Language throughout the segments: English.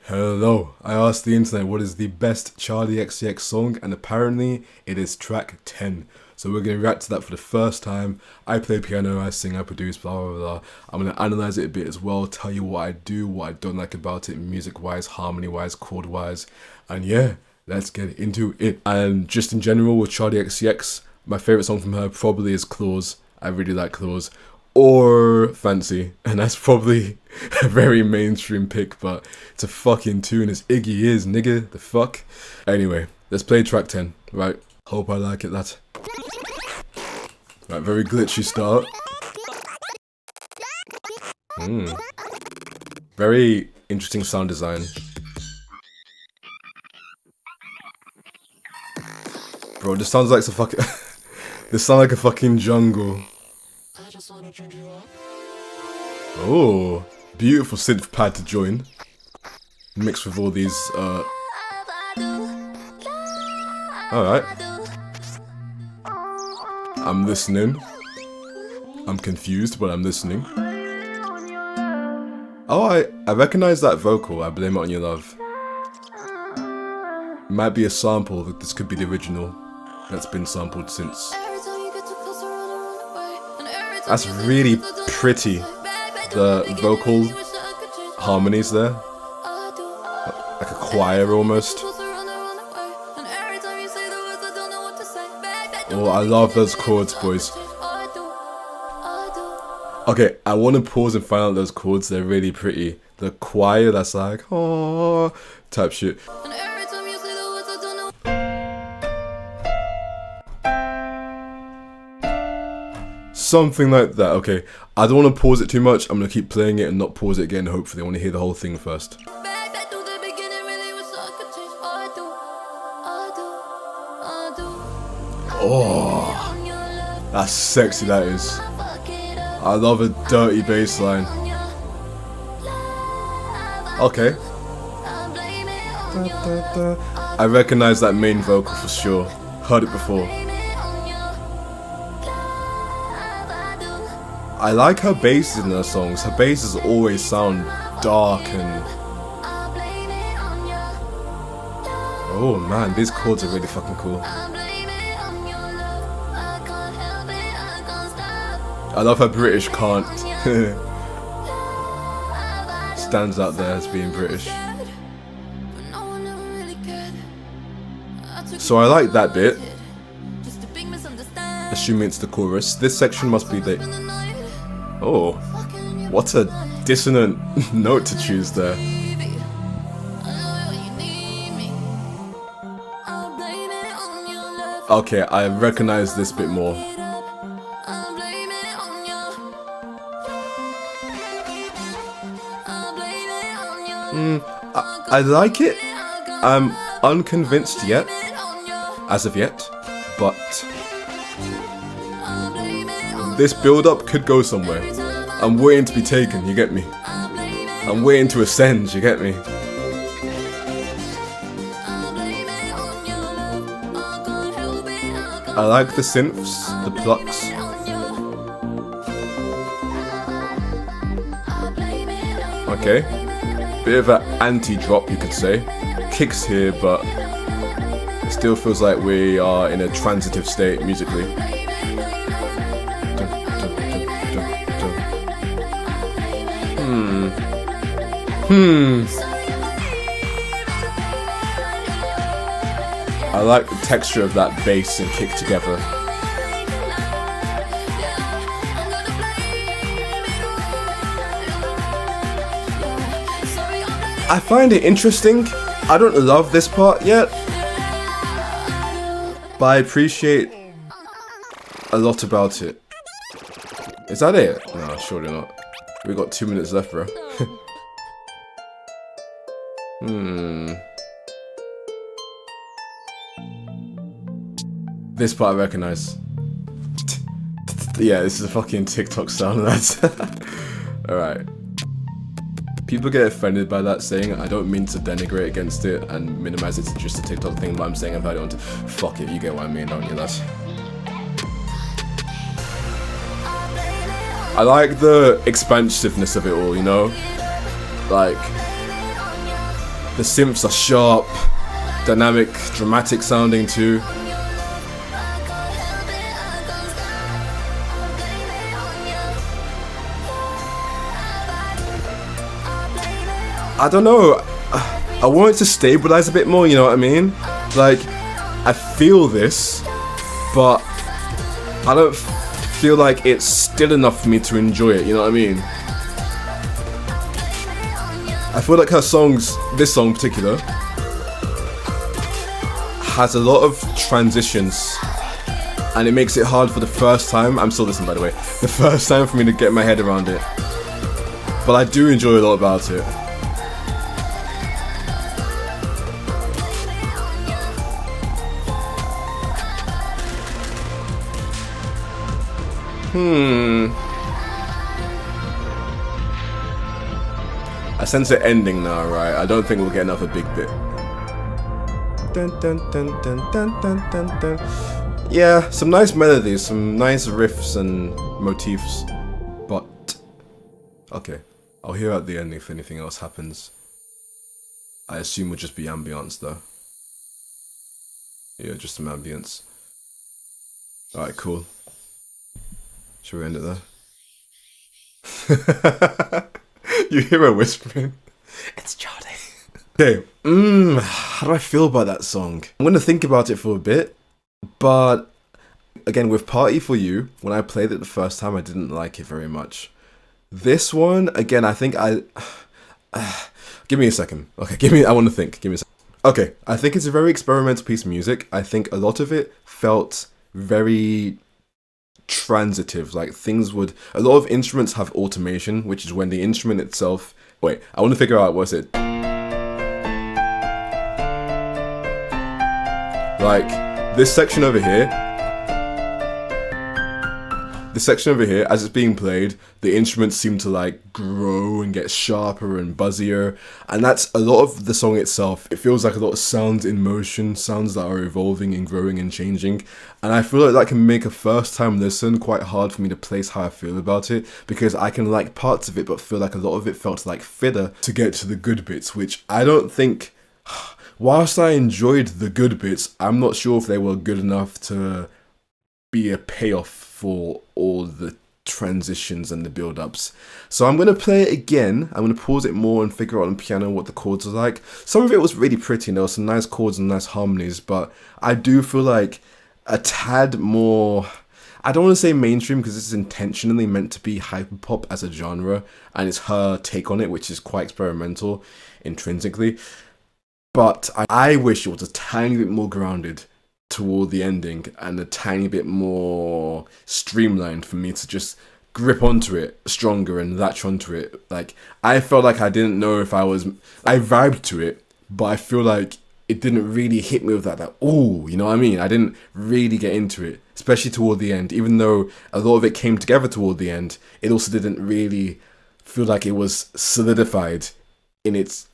Hello, I asked the internet what is the best Charli XCX song, and apparently it is track 10. So we're going to react to that for the first time. I play piano, I sing, I produce, blah blah blah. I'm going to analyze it a bit as well, tell you what I do, what I don't like about it, music-wise, harmony-wise, chord-wise. And yeah, let's get into it. And just in general with Charli XCX, my favourite song from her probably is Claws. I really like Claws. Or Fancy, and that's probably a very mainstream pick, but it's a fucking tune as Iggy is, nigga, the fuck. Anyway, let's play track 10, right? Hope I like it, that. Right, very glitchy start. Very interesting sound design. Bro, this sounds like some fucking... this sounds like a fucking jungle. Oh, beautiful synth pad to join, mixed with all these, alright. I'm listening. I'm confused, but I'm listening. Oh, I recognize that vocal, I Blame It On Your Love. It might be a sample, that this could be the original that's been sampled since. That's really pretty, the vocal harmonies there, like a choir almost. Oh, I love those chords, boys. Okay, I want to pause and find out those chords, they're really pretty. The choir that's like, oh, type shit. Something like that, okay. I don't want to pause it too much, I'm going to keep playing it and not pause it again, hopefully. I want to hear the whole thing first. Oh, that's sexy, that is. I love a dirty bass line. Okay. I recognize that main vocal for sure. Heard it before. I like her basses in her songs. Her basses always sound dark and... oh man, these chords are really fucking cool. I love her British can't. Stands out there as being British. So I like that bit. Assuming it's the chorus. This section must be the... oh, what a dissonant note to choose there. Okay, I recognize this bit more. I like it. I'm unconvinced yet, as of yet, but this build-up could go somewhere. I'm waiting to be taken, you get me? I'm waiting to ascend, you get me? I like the synths, the plucks. Okay. Bit of an anti-drop, you could say. Kicks here, but it still feels like we are in a transitive state musically. I like the texture of that bass and kick together. I find it interesting. I don't love this part yet, but I appreciate a lot about it. Is that it? No, surely not. We got 2 minutes left, bro. This part I recognize. Yeah, this is a fucking TikTok sound, lads. Alright. People get offended by that saying. I don't mean to denigrate against it and minimize it to just a TikTok thing, but I'm saying I've heard it on fuck it, you get what I mean, don't you, lads? I like the expansiveness of it all, you know? Like, The synths are sharp, dynamic, dramatic sounding too. I don't know, I want it to stabilize a bit more, you know what I mean? Like, I feel this, but I don't feel like it's still enough for me to enjoy it, you know what I mean? I feel like her songs, this song in particular, has a lot of transitions, and it makes it hard for the first time, I'm still listening by the way, the first time for me to get my head around it. But I do enjoy a lot about it. I sense it ending now, right? I don't think we'll get another big bit. Dun, dun, dun, dun, dun, dun, dun, dun. Yeah, some nice melodies, some nice riffs and motifs, but okay, I'll hear at the end if anything else happens. I assume it'll just be ambience though. Yeah, just some ambience. Alright, cool. Should we end it there? You hear her whispering. It's Charli. Okay, how do I feel about that song? I'm gonna think about it for a bit, but again, with Party For You, when I played it the first time, I didn't like it very much. This one, again, I think give me a second. Okay, I want to think. Give me a second. Okay, I think it's a very experimental piece of music. I think a lot of it felt very transitive, like a lot of instruments have automation, which is when the instrument itself, wait, I want to figure out, what's it? Like, this section over here, as it's being played, the instruments seem to like grow and get sharper and buzzier, and that's a lot of the song itself. It feels like a lot of sounds in motion, sounds that are evolving and growing and changing, and I feel like that can make a first time listen quite hard for me to place how I feel about it, because I can like parts of it but feel like a lot of it felt like filler to get to the good bits, which I don't think, whilst I enjoyed the good bits, I'm not sure if they were good enough to be a payoff for all the transitions and the build-ups. So I'm going to play it again. I'm going to pause it more and figure out on piano what the chords are like. Some of it was really pretty and there were some nice chords and nice harmonies, but I do feel like a tad more, I don't want to say mainstream because this is intentionally meant to be hyperpop as a genre, and it's her take on it, which is quite experimental intrinsically. But I wish it was a tiny bit more grounded toward the ending and a tiny bit more streamlined for me to just grip onto it stronger and latch onto it. Like, I felt like I didn't know if I vibed to it, but I feel like it didn't really hit me with that ooh, you know what I mean? I didn't really get into it, especially toward the end. Even though a lot of it came together toward the end, it also didn't really feel like it was solidified in its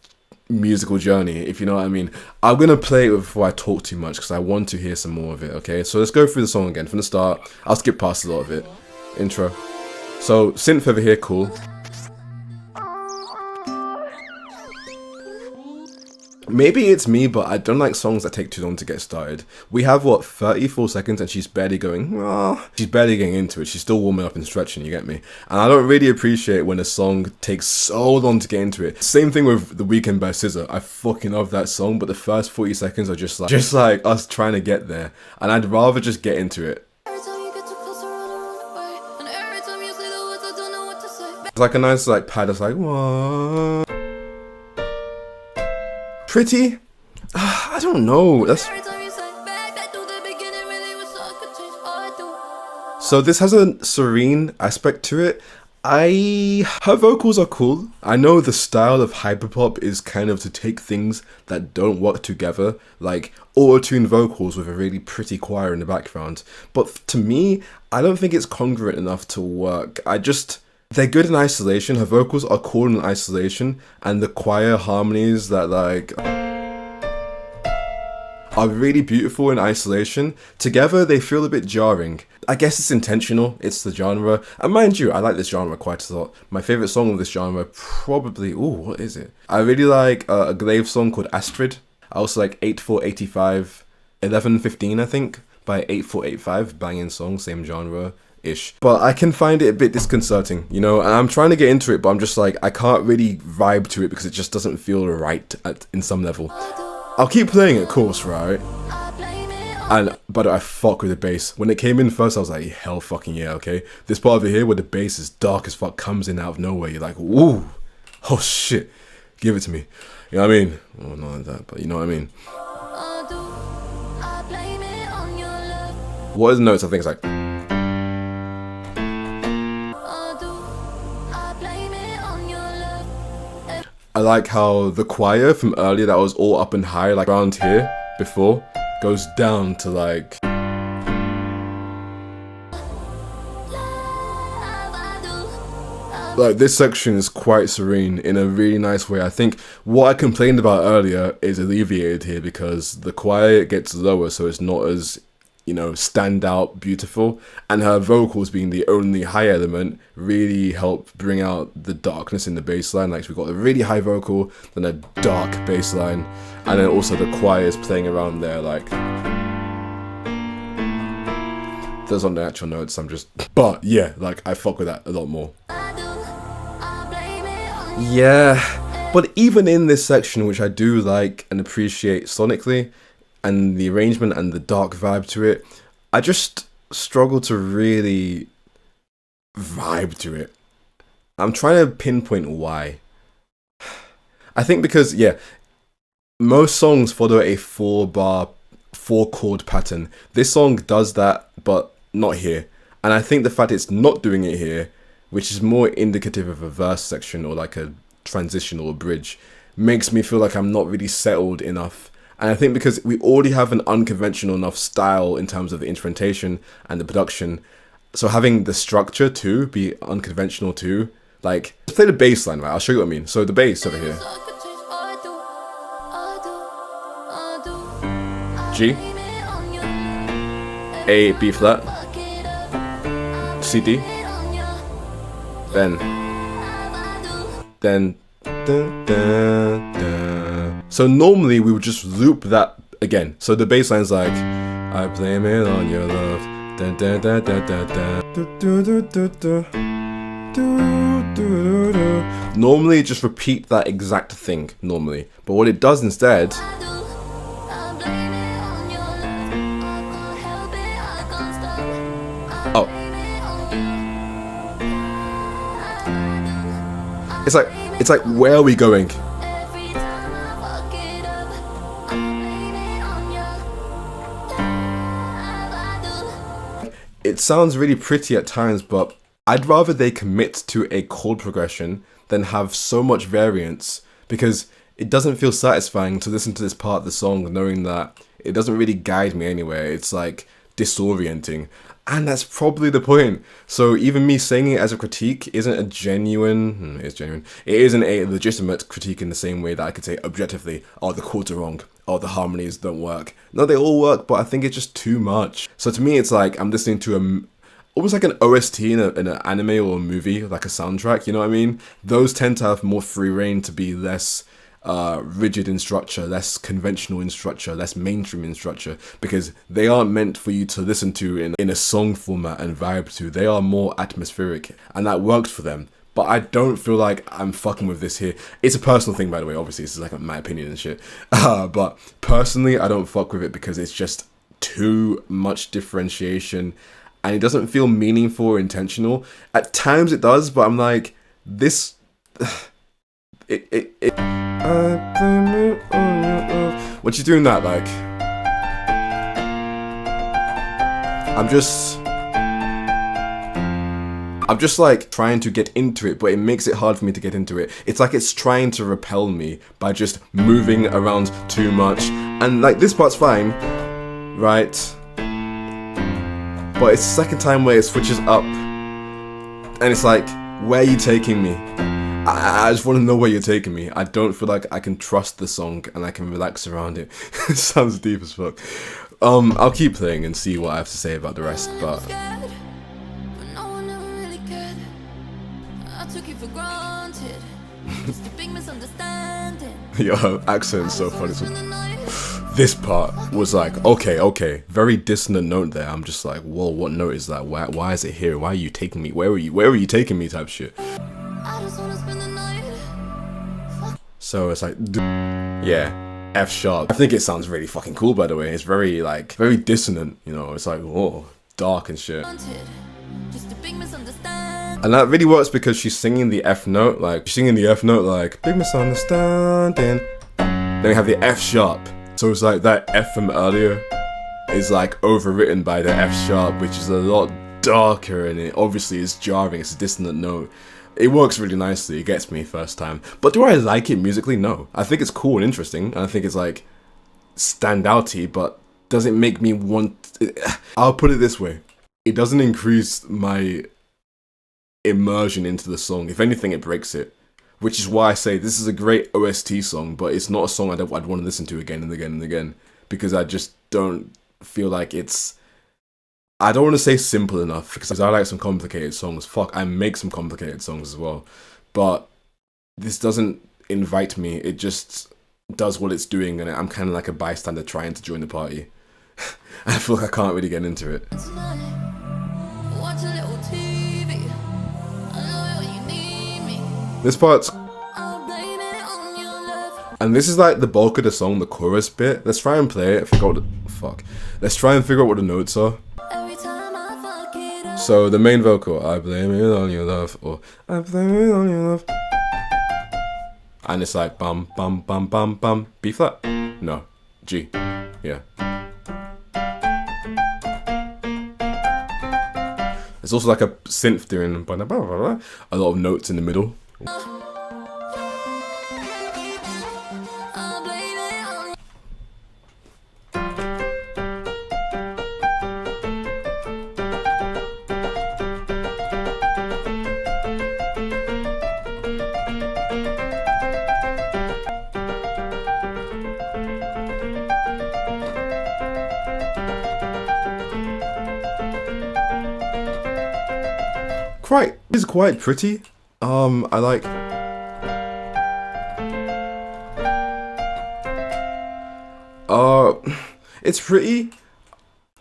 musical journey, if you know what I mean. I'm gonna play it before I talk too much because I want to hear some more of it, okay? So let's go through the song again from the start. I'll skip past a lot of it. Intro. So, synth over here, cool. Maybe it's me, but I don't like songs that take too long to get started. We have, what, 34 seconds and she's barely going, she's barely getting into it. She's still warming up and stretching, you get me? And I don't really appreciate when a song takes so long to get into it. Same thing with The Weeknd by SZA. I fucking love that song, but the first 40 seconds are just like us trying to get there. And I'd rather just get into it. It's like a nice like pad that's like, what? Pretty? I don't know. So this has a serene aspect to it. Her vocals are cool. I know the style of hyperpop is kind of to take things that don't work together, like auto-tune vocals with a really pretty choir in the background. But to me, I don't think it's congruent enough to work. They're good in isolation. Her vocals are cool in isolation, and the choir harmonies that like are really beautiful in isolation. Together, they feel a bit jarring. I guess it's intentional. It's the genre. And mind you, I like this genre quite a lot. My favorite song of this genre probably... Ooh, what is it? I really like a Glaive song called Astrid. I also like 8485, 1115, I think, by 8485. Banging song, same genre-ish. But I can find it a bit disconcerting, you know? And I'm trying to get into it, but I'm just like, I can't really vibe to it because it just doesn't feel right in some level. I'll keep playing it, of course, right? But I fuck with the bass. When it came in first, I was like, hell fucking yeah, okay? This part over here where the bass is dark as fuck comes in out of nowhere. You're like, woo, oh shit, give it to me. You know what I mean? Well, not like that, but you know what I mean. What are the notes? I think it's like... I like how the choir from earlier that was all up and high, like around here before, goes down to like... Like, this section is quite serene in a really nice way. I think what I complained about earlier is alleviated here because the choir gets lower, so it's not as, you know, stand out beautiful. And her vocals being the only high element really help bring out the darkness in the bass line. Like, we've got a really high vocal, then a dark bass line, and then also the choir is playing around there, like... Those on the actual notes, I'm just... But, yeah, like, I fuck with that a lot more. Yeah, but even in this section, which I do like and appreciate sonically, and the arrangement and the dark vibe to it, I just struggle to really vibe to it. I'm trying to pinpoint why. I think because, yeah, most songs follow a 4-chord pattern. This song does that, but not here. And I think the fact it's not doing it here, which is more indicative of a verse section or like a transition or a bridge, makes me feel like I'm not really settled enough. And I think because we already have an unconventional enough style in terms of the instrumentation and the production, so having the structure too be unconventional too, like, let's play the bass line, right? I'll show you what I mean. So the bass over here. G, A, B flat, C, D, then dun, dun, dun. So normally we would just loop that again. So the bass line's like, I blame it on your love. Dun, dun, dun, dun, dun, dun. Du, du, du, du, du. Du, du, du. Normally just repeat that exact thing normally, but what it does instead, oh, it's like, where are we going? It sounds really pretty at times, but I'd rather they commit to a chord progression than have so much variance, because it doesn't feel satisfying to listen to this part of the song knowing that it doesn't really guide me anywhere. It's like disorienting. And that's probably the point. So even me saying it as a critique isn't a genuine... It's genuine. It isn't a legitimate critique in the same way that I could say objectively, oh, the chords are wrong, oh, the harmonies don't work. No, they all work, but I think it's just too much. So to me, it's like I'm listening to almost like an OST in an anime or a movie, like a soundtrack, you know what I mean? Those tend to have more free reign to be less... rigid in structure, less conventional in structure, less mainstream in structure, because they aren't meant for you to listen to in a song format and vibe to. They are more atmospheric, and that worked for them. But I don't feel like I'm fucking with this here. It's a personal thing, by the way, obviously, this is like my opinion and shit. But personally, I don't fuck with it because it's just too much differentiation, and it doesn't feel meaningful or intentional. At times it does, but I'm like, this... When she's doing that, like, I'm just like trying to get into it, but it makes it hard for me to get into it. It's like it's trying to repel me by just moving around too much. And like, this part's fine, right? But it's the second time where it switches up, and it's like, where are you taking me? I just want to know where you're taking me. I don't feel like I can trust the song and I can relax around it. It sounds deep as fuck. I'll keep playing and see what I have to say about the rest, but your accent's so funny. This part was like, okay, very dissonant note there. I'm just like, whoa, what note is that? Why is it here? Why are you taking me? Where are you taking me? Type shit. So it's like, yeah, F sharp. I think it sounds really fucking cool, by the way. It's very very dissonant, you know. It's like, whoa, dark and shit. And that really works because she's singing the F note, like big misunderstanding. Then we have the F sharp. So it's like that F from earlier is like overwritten by the F sharp, which is a lot darker, and it obviously is jarring. It's a dissonant note. It works really nicely. It gets me first time. But do I like it musically? No. I think it's cool and interesting. And I think it's like standouty, but does it make me want... I'll put it this way. It doesn't increase my immersion into the song. If anything, it breaks it. Which is why I say this is a great OST song, but it's not a song I'd want to listen to again and again and again. Because I just don't feel like it's... I don't want to say simple enough, because I like some complicated songs. Fuck, I make some complicated songs as well. But this doesn't invite me. It just does what it's doing, and I'm kind of like a bystander trying to join the party. I feel like I can't really get into it. This part's... And this is like the bulk of the song, the chorus bit. Let's try and play it. Let's try and figure out what the notes are. So the main vocal, I blame it on your love, or I blame it on your love. And it's like bum bum bum bum bum. B flat? No. G. Yeah. There's also like a synth doing a lot of notes in the middle. It's quite pretty. I like... It's pretty.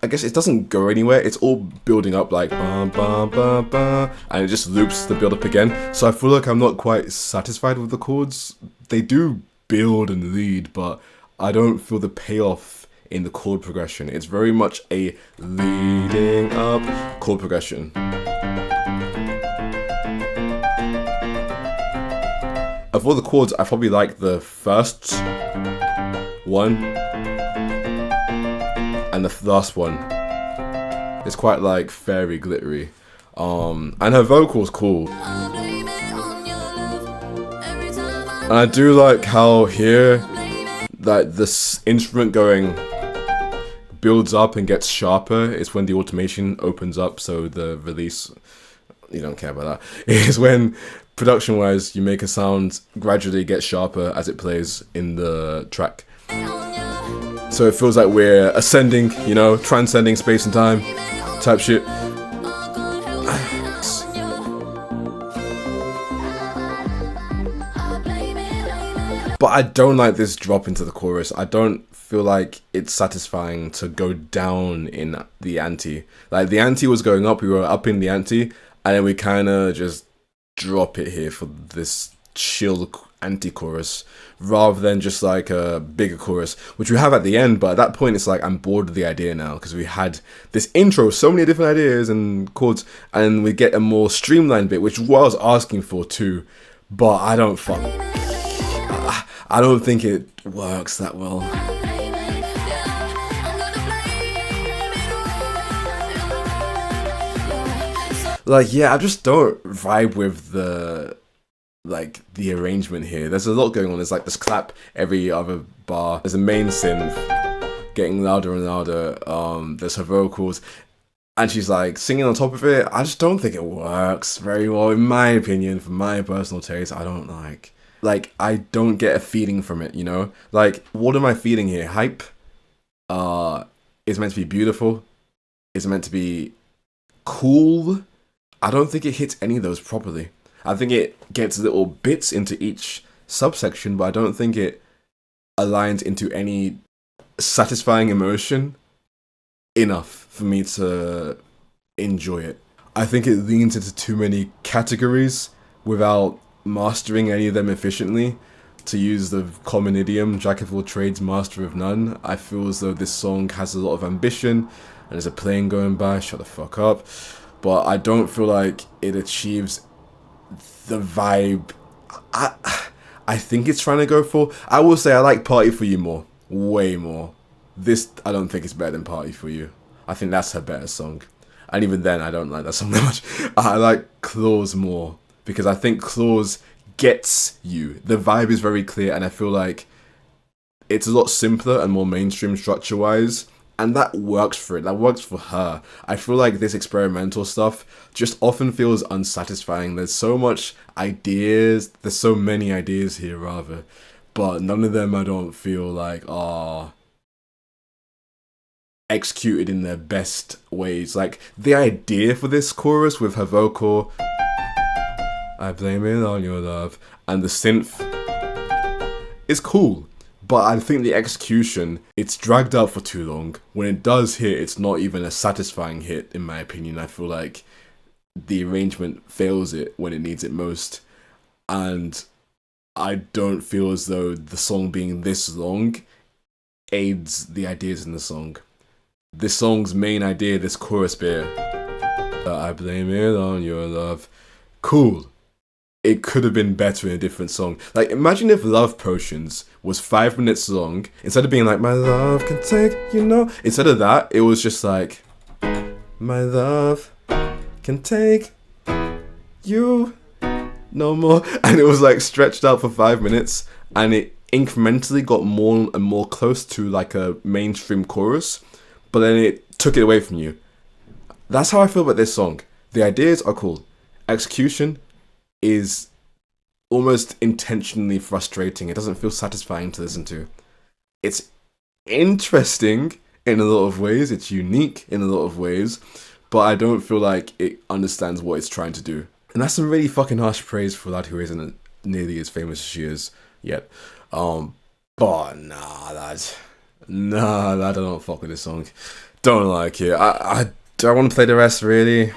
I guess it doesn't go anywhere. It's all building up like bum bum bum bum, and it just loops the build up again. So I feel like I'm not quite satisfied with the chords. They do build and lead, but I don't feel the payoff in the chord progression. It's very much a leading up chord progression. Of all the chords, I probably like the first one and the last one. It's quite like fairy glittery. And her vocal's cool. And I do like how here, like this instrument going builds up and gets sharper. It's when the automation opens up, so the release, you don't care about that. It's when production wise you make a sound gradually get sharper as it plays in the track. So it feels like we're ascending, you know, transcending space and time type shit. But I don't like this drop into the chorus. I don't feel like it's satisfying to go down in the ante. Like the ante was going up, we were up in the ante, and then we kind of just drop it here for this chill anti-chorus, rather than just like a bigger chorus, which we have at the end. But at that point it's like I'm bored of the idea now, because we had this intro, so many different ideas and chords, and we get a more streamlined bit, which is what I was asking for too. But I don't think it works that well. Like, yeah, I just don't vibe with the arrangement here. There's a lot going on. There's like this clap every other bar. There's a main synth getting louder and louder. There's her vocals, and she's like singing on top of it. I just don't think it works very well, in my opinion, for my personal taste. I don't like I don't get a feeling from it, you know? Like, what am I feeling here? Hype? It's meant to be beautiful. It's meant to be cool. I don't think it hits any of those properly. I think it gets little bits into each subsection, but I don't think it aligns into any satisfying emotion enough for me to enjoy it. I think it leans into too many categories without mastering any of them efficiently. To use the common idiom, jack of all trades, master of none, I feel as though this song has a lot of ambition, and there's a plane going by, shut the fuck up, but I don't feel like it achieves the vibe I think it's trying to go for. I will say I like Party For You more, way more. This, I don't think it's better than Party For You. I think that's her better song. And even then, I don't like that song that much. I like Claws more, because I think Claws gets you. The vibe is very clear, and I feel like it's a lot simpler and more mainstream structure-wise, and that works for it. That works for her. I feel like this experimental stuff just often feels unsatisfying. There's so much ideas. There's so many ideas here, rather, but none of them I don't feel like are executed in their best ways. Like, the idea for this chorus with her vocal, I blame it on your love, and the synth is cool, but I think the execution, it's dragged out for too long. When it does hit, it's not even a satisfying hit, in my opinion. I feel like the arrangement fails it when it needs it most, and I don't feel as though the song being this long aids the ideas in the song. This song's main idea, this chorus bit, I blame it on your love, cool. It could have been better in a different song. Like, imagine if Love Potions was 5 minutes long, instead of being like, my love can take, you know, instead of that, it was just like, my love can take you no more. And it was like stretched out for 5 minutes, and it incrementally got more and more close to like a mainstream chorus, but then it took it away from you. That's how I feel about this song. The ideas are cool. Execution is almost intentionally frustrating. It doesn't feel satisfying to listen to. It's interesting in a lot of ways. It's unique in a lot of ways, but I don't feel like it understands what it's trying to do. And that's some really fucking harsh praise for a lad who isn't nearly as famous as she is yet. But nah, lad, I don't fuck with this song. Don't like it. I don't want to play the rest, really.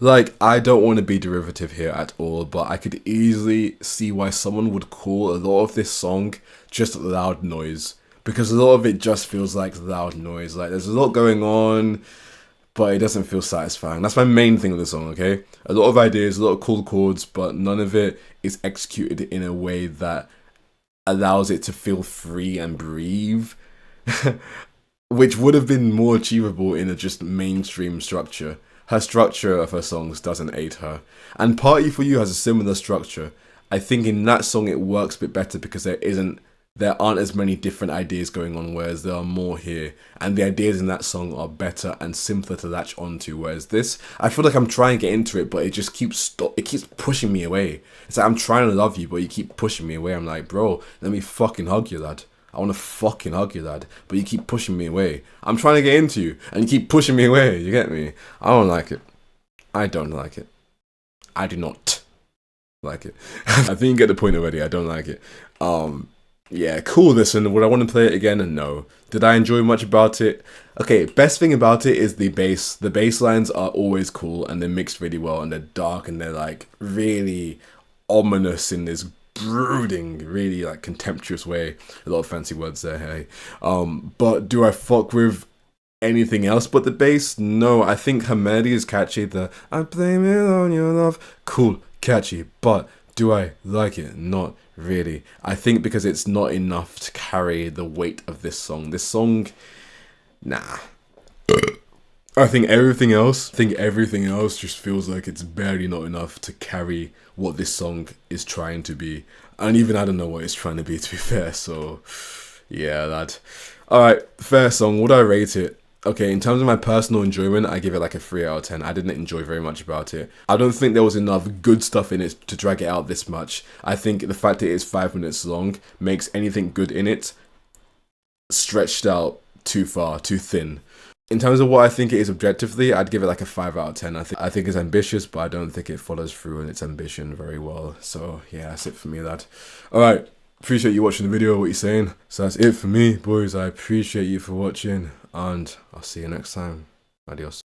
Like, I don't want to be derivative here at all, but I could easily see why someone would call a lot of this song just loud noise. Because a lot of it just feels like loud noise. Like, there's a lot going on, but it doesn't feel satisfying. That's my main thing with the song, okay? A lot of ideas, a lot of cool chords, but none of it is executed in a way that allows it to feel free and breathe. Which would have been more achievable in a just mainstream structure. Her structure of her songs doesn't aid her. And Party For You has a similar structure. I think in that song it works a bit better because there aren't as many different ideas going on, whereas there are more here. And the ideas in that song are better and simpler to latch onto, whereas this, I feel like I'm trying to get into it, but it just keeps pushing me away. It's like I'm trying to love you, but you keep pushing me away. I'm like, bro, let me fucking hug you, lad. I want to fucking hug you, lad, but you keep pushing me away. I'm trying to get into you, and you keep pushing me away, you get me? I don't like it. I don't like it. I do not like it. I think you get the point already, I don't like it. Yeah, cool listen. Would I want to play it again? No. Did I enjoy much about it? Okay, best thing about it is the bass. The bass lines are always cool, and they're mixed really well, and they're dark, and they're like really ominous in this brooding, really like contemptuous way. A lot of fancy words there, hey. But do I fuck with anything else but the bass? No, I think her melody is catchy. The I blame it on your love, cool, catchy, but do I like it? Not really. I think because it's not enough to carry the weight of this song. This song, nah. I think everything else just feels like it's barely not enough to carry what this song is trying to be. And even I don't know what it's trying to be, to be fair. So, yeah, that. Alright, fair song. Would I rate it? Okay, in terms of my personal enjoyment, I give it like a 3 out of 10. I didn't enjoy very much about it. I don't think there was enough good stuff in it to drag it out this much. I think the fact that it is 5 minutes long makes anything good in it stretched out too far, too thin. In terms of what I think it is objectively, I'd give it like a 5 out of 10. I think it's ambitious, but I don't think it follows through on its ambition very well. So yeah, that's it for me, lad. Alright, appreciate you watching the video, what you're saying. So that's it for me, boys. I appreciate you for watching, and I'll see you next time. Adios.